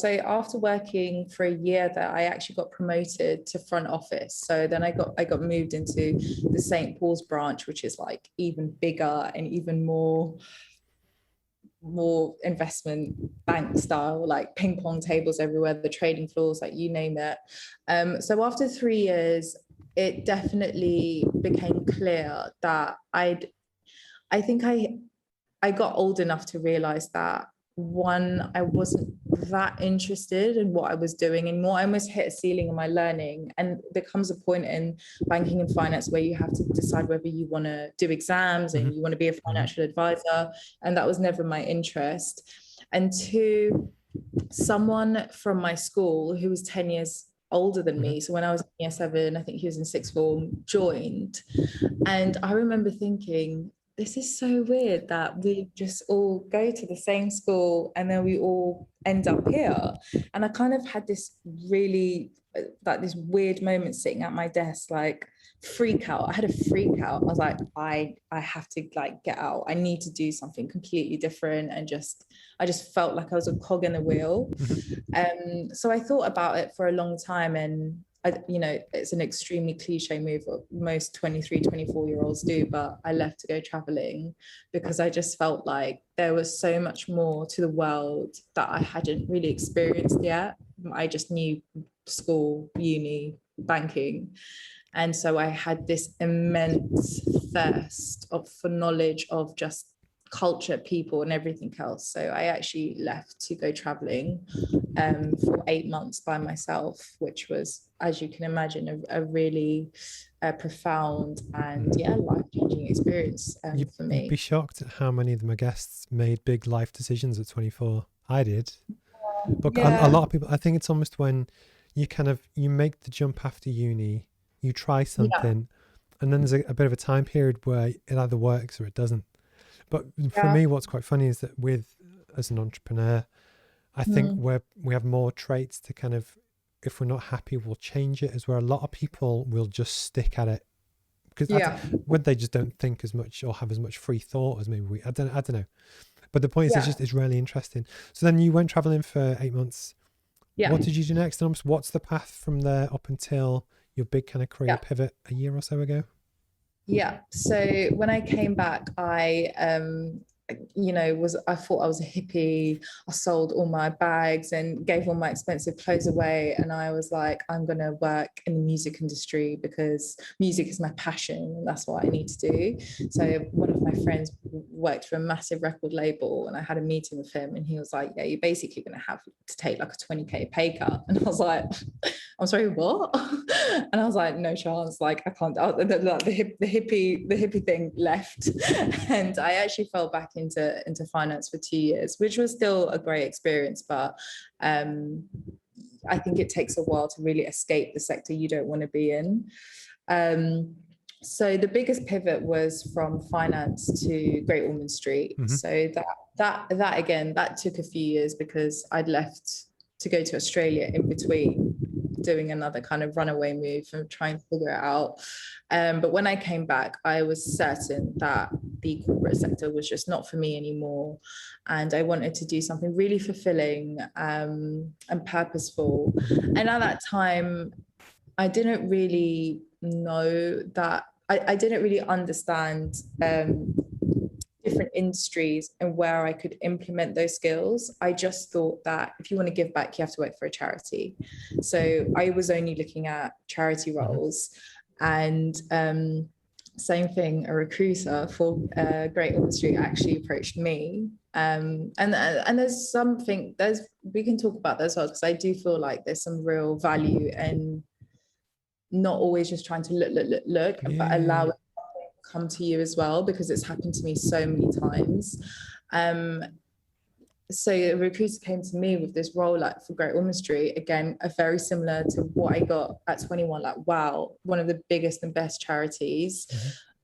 So after working for a year there, I actually got promoted to front office. So then I got moved into the St. Paul's branch, which is like even bigger and even more investment bank style, like ping pong tables everywhere, the trading floors, like you name it. So after 3 years, it definitely became clear that I think I got old enough to realize that one, I wasn't that interested in what I was doing anymore. I almost hit a ceiling in my learning. And there comes a point in banking and finance where you have to decide whether you want to do exams and you want to be a financial advisor. And that was never my interest. And two, someone from my school who was 10 years older than me. So when I was in year 7, I think he was in sixth form, joined. And I remember thinking, this is so weird that we just all go to the same school and then we all end up here. And I kind of had this really, like this weird moment sitting at my desk, like freak out. I had a freak out. I was like, I have to like get out. I need to do something completely different. And I just felt like I was a cog in the wheel. So I thought about it for a long time, and it's an extremely cliche move what most 23, 24-year-olds do, but I left to go traveling because I just felt like there was so much more to the world that I hadn't really experienced yet. I just knew school, uni, banking. And so I had this immense thirst for knowledge of just culture, people, and everything else. So I actually left to go traveling for 8 months by myself, which was, as you can imagine, a really profound and life-changing experience for me. You'd be shocked at how many of my guests made big life decisions at 24. I did. But a lot of people, I think it's almost when you make the jump after uni, you try something, and then there's a bit of a time period where it either works or it doesn't. But for me, what's quite funny is that as an entrepreneur, I think we have more traits to kind of, if we're not happy, we'll change it, as where a lot of people will just stick at it because whether they just don't think as much or have as much free thought as maybe I don't know. But the point is, it's really interesting. So then you went traveling for 8 months. Yeah. What did you do next? And what's the path from there up until your big kind of career pivot a year or so ago? Yeah. So when I came back, I thought I was a hippie. I sold all my bags and gave all my expensive clothes away. And I was like, I'm going to work in the music industry because music is my passion. And that's what I need to do. So one of my friends worked for a massive record label, and I had a meeting with him, and he was like, yeah, you're basically going to have to take like a 20K pay cut. And I was like, I'm sorry, what? And I was like, no chance. Like, I can't. The hippie thing left. And I actually fell back into finance for 2 years, which was still a great experience, but I think it takes a while to really escape the sector you don't want to be in. So the biggest pivot was from finance to Great Ormond Street. So that again, that took a few years because I'd left to go to Australia in between, doing another kind of runaway move and trying to figure it out. But when I came back, I was certain that the corporate sector was just not for me anymore. And I wanted to do something really fulfilling and purposeful. And at that time, I didn't really know that, I didn't really understand different industries and where I could implement those skills. I just thought that if you want to give back, you have to work for a charity. So I was only looking at charity roles. And same thing, a recruiter for Great Ormond Street actually approached me. And there's something, we can talk about that as well, because I do feel like there's some real value in not always just trying to look, but allow it to come to you as well, because it's happened to me so many times. So a recruiter came to me with this role like for Great Ormond Street, again, very similar to what I got at 21, like, wow, one of the biggest and best charities.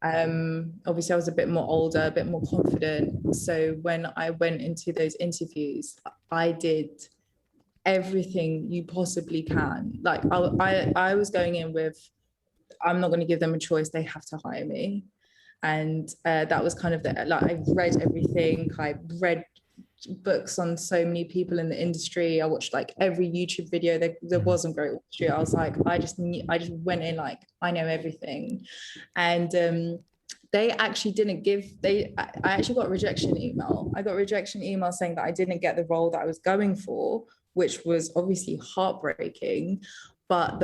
Obviously I was a bit more older, a bit more confident. So when I went into those interviews, I did everything you possibly can. Like I was going in with, I'm not going to give them a choice, they have to hire me. And that was kind of I read everything. I read books on so many people in the industry. I watched like every YouTube video there was on Great Wall Street. I was like, I just went in like, I know everything. And they actually didn't give, I actually got a rejection email. I got a rejection email saying that I didn't get the role that I was going for, which was obviously heartbreaking. But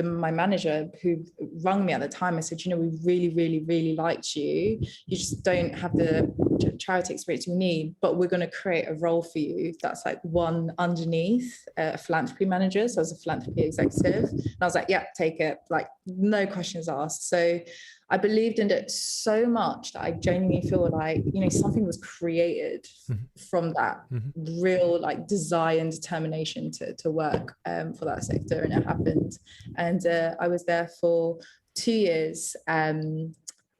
my manager who rang me at the time, I said, you know, we really, really, really liked you. You just don't have the charity experience we need, but we're going to create a role for you that's like one underneath a philanthropy manager. So I was a philanthropy executive. And I was like, yeah, take it. Like, no questions asked. So I believed in it so much that I genuinely feel like, you know, something was created from that real like desire and determination to work for that sector, and it happened. And I was there for 2 years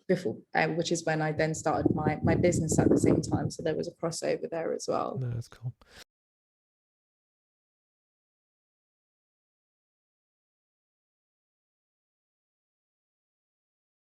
before, which is when I then started my business at the same time. So there was a crossover there as well. No, that's cool.